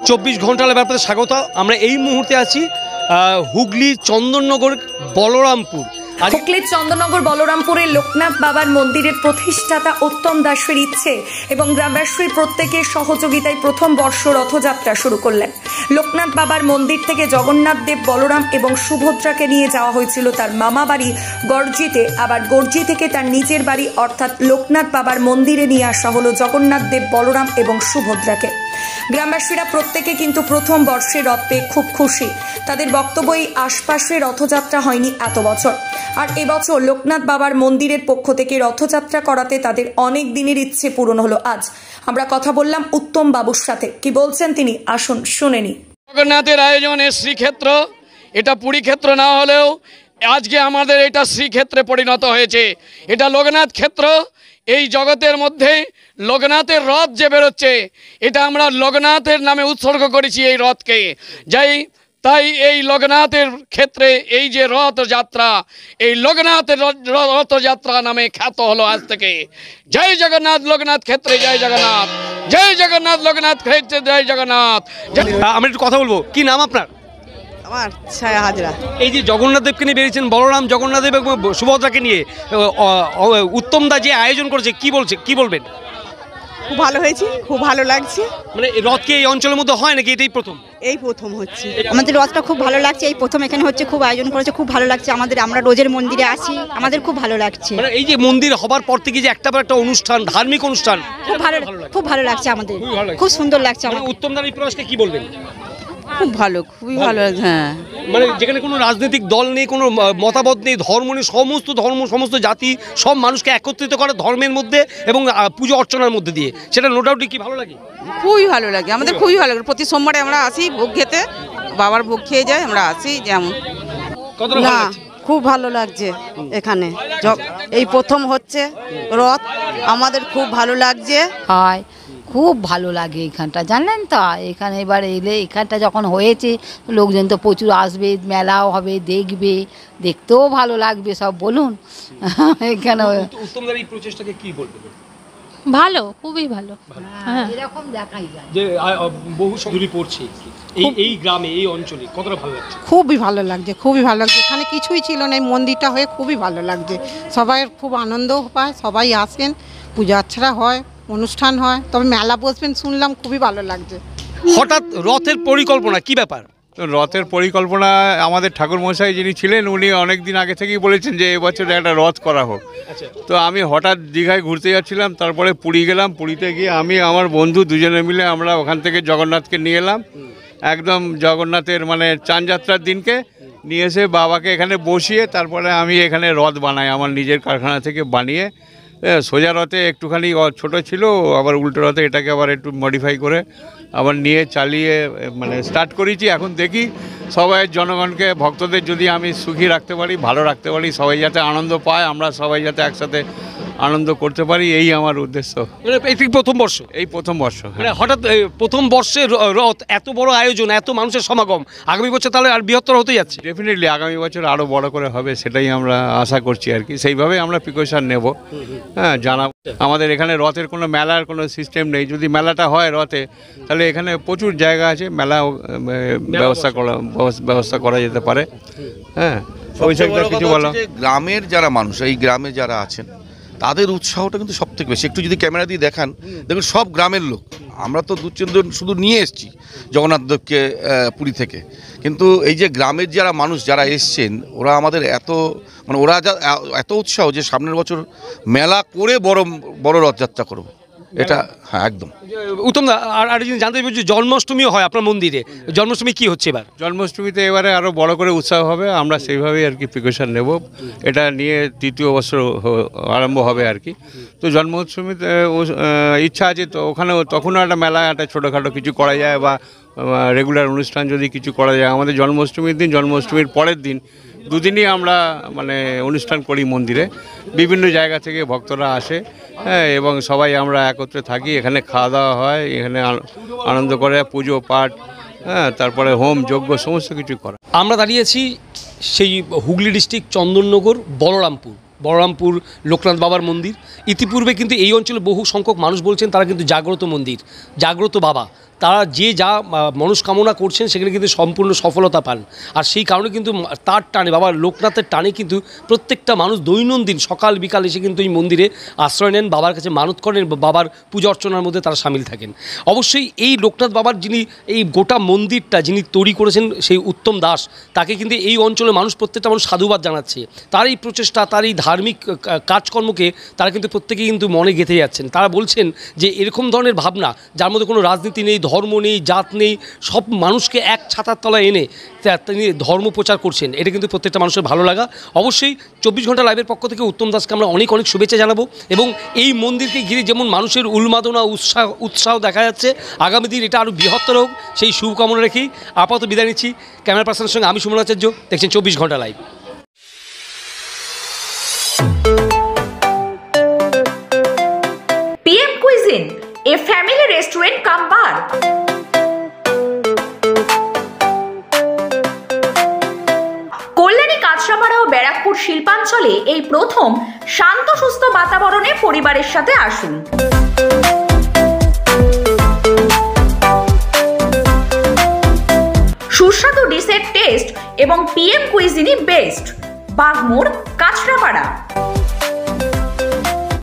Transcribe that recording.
24 ঘন্টার ব্যাপারে স্বাগত। আমরা এই মুহূর্তে আছি হুগলি চন্দননগর বলরামপুর। হুগলির চন্দননগর বলরামপুরের লোকনাথ বাবার মন্দিরের প্রতিষ্ঠাতা উত্তম দাসের ইচ্ছে এবং গ্রামবাসীর প্রত্যেকের সহযোগিতায় প্রথম বর্ষ রথযাত্রা শুরু করলেন। লোকনাথ বাবার মন্দির থেকে জগন্নাথ দেব, বলরাম এবং সুভদ্রাকে নিয়ে যাওয়া হয়েছিল তার মামা বাড়ি গর্জিতে, আবার গর্জি থেকে তার নিজের বাড়ি অর্থাৎ লোকনাথ বাবার মন্দিরে নিয়ে আসা হলো জগন্নাথ দেব, বলরাম এবং সুভদ্রাকে। গ্রামবাসীরা প্রত্যেকে কিন্তু প্রথম বর্ষে রথ পেয়ে খুব খুশি। তাদের বক্তব্য, এই আশপাশে রথযাত্রা হয়নি এত বছর, আর এবছর লোকনাথ বাবার মন্দিরের পক্ষ থেকে রথযাত্রা করাতে তাদের অনেক দিনের ইচ্ছে পূরণ হলো আজ। আমরা কথা বললাম উত্তম বাবুর সাথে, কি বলছেন তিনি আসুন শুনে নি। জগন্নাথের আয়োজনে শ্রীক্ষেত্র, এটা পুরী ক্ষেত্র না হলেও আজকে আমাদের এটা শ্রীক্ষেত্রে পরিণত হয়েছে। এটা লোকনাথ ক্ষেত্র। এই জগতের মধ্যে লোকনাথের রথ যে বেরোচ্ছে, এটা আমরা লোকনাথের নামে উৎসর্গ করেছি এই রথকে। তাই এই লোকনাথের ক্ষেত্রে এই যে রথযাত্রা, এই লোকনাথের রথযাত্রা নামে খ্যাত হলো আজ থেকে। জয় জগন্নাথ লোকনাথ ক্ষেত্রে, জয় জগন্নাথ, জয় জগন্নাথ লোকনাথ ক্ষেত্রে, জয় জগন্নাথ। আমরা একটু কথা বলবো, কি নাম আপনার? আমার ছায়া হাজরা। এই যে জগন্নাথ দেবকে নিয়ে বেরিয়েছেন, বলরাম, জগন্নাথ দেব এবং সুভদ্রাকে নিয়ে উত্তম দা যে আয়োজন করেছে, কি বলবেন? খুব ভালো হয়েছে, খুব ভালো লাগছে। মানে রথ কি এই অঞ্চলের মধ্যে হয় নাকি এটাই প্রথম? এই প্রথম হচ্ছে আমাদের রথটা, খুব ভালো লাগছে। এই প্রথম এখানে হচ্ছে, খুব আয়োজন করেছে, খুব ভালো লাগছে আমাদের। আমরা রোজের মন্দিরে আসি, আমাদের খুব ভালো লাগছে। মানে এই যে মন্দির হবার পর থেকে যে একটা অনুষ্ঠান, ধার্মিক অনুষ্ঠান, খুব ভালো লাগছে আমাদের, খুব সুন্দর লাগছে আমাদের। উত্তম দার এই প্রয়াসকে কি বলবেন? খুব ভালো, খুবই ভালো। হ্যাঁ, মানে যেখানে কোনো রাজনৈতিক দল নেই, কোনো মতামত নেই, ধর্ম নেই, সমস্ত ধর্ম, সমস্ত জাতি, সব মানুষকে একত্রিত করে ধর্মের মধ্যে এবং পুজো অর্চনার মধ্যে দিয়ে, সেটা নো ডাউট কি ভালো লাগে? খুবই ভালো লাগে আমাদের, খুবই ভালো লাগে। প্রতি সোমবারে আমরা আসি ভোগ খেতে, বাবার ভোগ খেয়ে যাই, আমরা আসি। যেমন না, খুব ভালো লাগছে এখানে, এই প্রথম হচ্ছে রথ, আমাদের খুব ভালো লাগছে। হয়, খুব ভালো লাগে এখানটা, জানলেন তো। এখানে এবার এলে, এখানটা যখন হয়েছে, লোকজন তো প্রচুর আসবে, মেলাও হবে, দেখবে, দেখতেও ভালো লাগবে সব। বলুন এখানে উত্তমদার এই প্রচেষ্টাকে কি বলবেন? ভালো, খুবই ভালো। হ্যাঁ, এরকম দেখাই যায় যে বহু দূরে পড়ছে এই গ্রামে, এই অঞ্চলে কতটা ভালো লাগছে? খুবই ভালো লাগছে, খুবই ভালো লাগছে। এখানে কিছুই ছিল না, এই মন্দিরটা হয়ে খুবই ভালো লাগছে। সবাই খুব আনন্দ পায়, সবাই আসেন, পূজা আর্চনা হয়, অনুষ্ঠান হয়, তবে মেলা বসবেন শুনলাম, খুবই ভালো লাগছে। হঠাৎ রথের পরিকল্পনা, কি ব্যাপার? রথের পরিকল্পনা আমাদের ঠাকুরমশাই যিনি ছিলেন, উনি অনেক দিন আগে থেকেই বলেছেন যে এবছর একটা রথ করা হোক। তো আমি হঠাৎ দীঘায় ঘুরতে যাচ্ছিলাম, তারপরে পুরী গেলাম। পুরীতে গিয়ে আমি আমার বন্ধু দুজনে মিলে আমরা ওখান থেকে জগন্নাথকে নিয়ে এলাম। একদম জগন্নাথের মানে চাঁদযাত্রার দিনকে নিয়ে এসে বাবাকে এখানে বসিয়ে, তারপরে আমি এখানে রথ বানাই আমার নিজের কারখানা থেকে বানিয়ে। সোজা রথে একটুখানি ছোট ছিল, আবার উল্টো রথে এটাকে আবার একটু মডিফাই করে আবার নিয়ে চালিয়ে মানে স্টার্ট করেছি। এখন দেখি সবাই জনগণকে, ভক্তদের যদি আমি সুখী রাখতে পারি, ভালো রাখতে পারি, সবাই যাতে আনন্দ পায়, আমরা সবাই যাতে একসাথে আনন্দ করতে পারি, এই আমার উদ্দেশ্য। এই প্রথম বর্ষ, এই প্রথম বর্ষ। হঠাৎ প্রথম বর্ষে রথ, এত বড় আয়োজন, এত মানুষের সমাগম, আগামী বছর তাহলে আর বৃহত্তর হতে যাচ্ছে। ডেফিনেটলি আগামী বছর আরও বড় করে হবে, সেটাই আমরা আশা করছি আর কি। সেইভাবে আমরা প্রিকশন নেব। হ্যাঁ, জানাবো। আমাদের এখানে রথের কোনো মেলার কোনো সিস্টেম নেই। যদি মেলাটা হয় রথে, তাহলে এখানে প্রচুর জায়গা আছে, মেলা ব্যবস্থা করা যেতে পারে। হ্যাঁ, কিছু বলো। গ্রামের যারা মানুষ, এই গ্রামে যারা আছেন, তাদের উৎসাহটা কিন্তু সব থেকে বেশি। একটু যদি ক্যামেরা দিয়ে দেখান, দেখুন সব গ্রামের লোক। আমরা তো দুজন শুধু নিয়ে এসেছি জগন্নাথ দেবকে পুরী থেকে, কিন্তু এই যে গ্রামের যারা মানুষ যারা এসছেন, ওরা আমাদের মানে ওরা এত উৎসাহ যে সামনের বছর মেলা করে বড় রথযাত্রা করব। এটা হ্যাঁ, একদম। উত্তম আর জানতে চাইব যে জন্মাষ্টমীও হয় আপনার মন্দিরে, জন্মাষ্টমী কি হচ্ছে এবার? জন্মাষ্টমীতে এবারে আরও বড় করে উৎসাহ হবে, আমরা সেইভাবেই আর কি প্রিকশন নেব। এটা নিয়ে তৃতীয় বছর আরম্ভ হবে আর কি। তো জন্মাষ্টমীতে ইচ্ছা আছে, তো ওখানেও তখনও একটা মেলা, একটা ছোটোখাটো কিছু করা যায়, বা রেগুলার অনুষ্ঠান যদি কিছু করা যায়। আমাদের জন্মাষ্টমীর দিন, জন্মাষ্টমীর পরের দিন, দুদিনই আমরা মানে অনুষ্ঠান করি মন্দিরে। বিভিন্ন জায়গা থেকে ভক্তরা আসে, হ্যাঁ, এবং সবাই আমরা একত্রে থাকি। এখানে খাওয়া দাওয়া হয়, এখানে আনন্দ করে, পুজো পাঠ, হ্যাঁ, তারপরে হোম যজ্ঞ সমস্ত কিছু করা। আমরা দাঁড়িয়েছি সেই হুগলি ডিস্ট্রিক্ট চন্দননগর বলরামপুর লোকনাথ বাবার মন্দির। ইতিপূর্বে কিন্তু এই অঞ্চলে বহু সংখ্যক মানুষ বলছেন তারা কিন্তু জাগ্রত মন্দির, জাগ্রত বাবা, তারা যে যা মনস্কামনা করছেন সেখানে কিন্তু সম্পূর্ণ সফলতা পান। আর সেই কারণে কিন্তু তার টানে, বাবা লোকনাথের টানে কিন্তু প্রত্যেকটা মানুষ দৈনন্দিন সকাল বিকাল এসে কিন্তু এই মন্দিরে আশ্রয় নেন, বাবার কাছে মানত করেন, বাবার পূজা অর্চনার মধ্যে তারা সামিল থাকেন। অবশ্যই এই লোকনাথ বাবার যিনি এই গোটা মন্দিরটা যিনি তৈরি করেছেন সেই উত্তম দাস, তাকে কিন্তু এই অঞ্চলের মানুষ প্রত্যেকটা মানুষ সাধুবাদ জানাচ্ছে। তার এই প্রচেষ্টা, তার এই ধার্মিক কাজকর্মকে তারা কিন্তু প্রত্যেকেই কিন্তু মনে গেঁথে যাচ্ছেন। তারা বলছেন যে এরকম ধরনের ভাবনা যার মধ্যে কোনো রাজনীতি নেই, ধর্ম নেই, জাত নেই, সব মানুষকে এক ছাতার তলায় এনে তিনি ধর্ম প্রচার করছেন, এটা কিন্তু প্রত্যেকটা মানুষের ভালো লাগা। অবশ্যই 24 ঘন্টা লাইভের পক্ষ থেকে উত্তম দাসকে আমরা অনেক অনেক শুভেচ্ছা জানাবো। এবং এই মন্দিরকে ঘিরে যেমন মানুষের উন্মাদনা উৎসাহ দেখা যাচ্ছে, আগামী দিন এটা আরও বৃহত্তর হোক সেই শুভকামনা রেখেই আপাতত বিদায় নিচ্ছি। ক্যামেরা পার্সনের সঙ্গে আমি সুমন আচার্য, দেখছেন 24 ঘন্টা live. PM Cuisine, a family restaurant cum bar. Kalyani, Kanchrapara ও ব্যারাকপুর শিল্পাঞ্চলে এই প্রথম শান্ত সুস্থ বাতাবরণে পরিবারের সাথে আসুন। সুস্বাদু ডিশের টেস্ট এবং PM Cuisine best, Bagmor, Kanchrapara.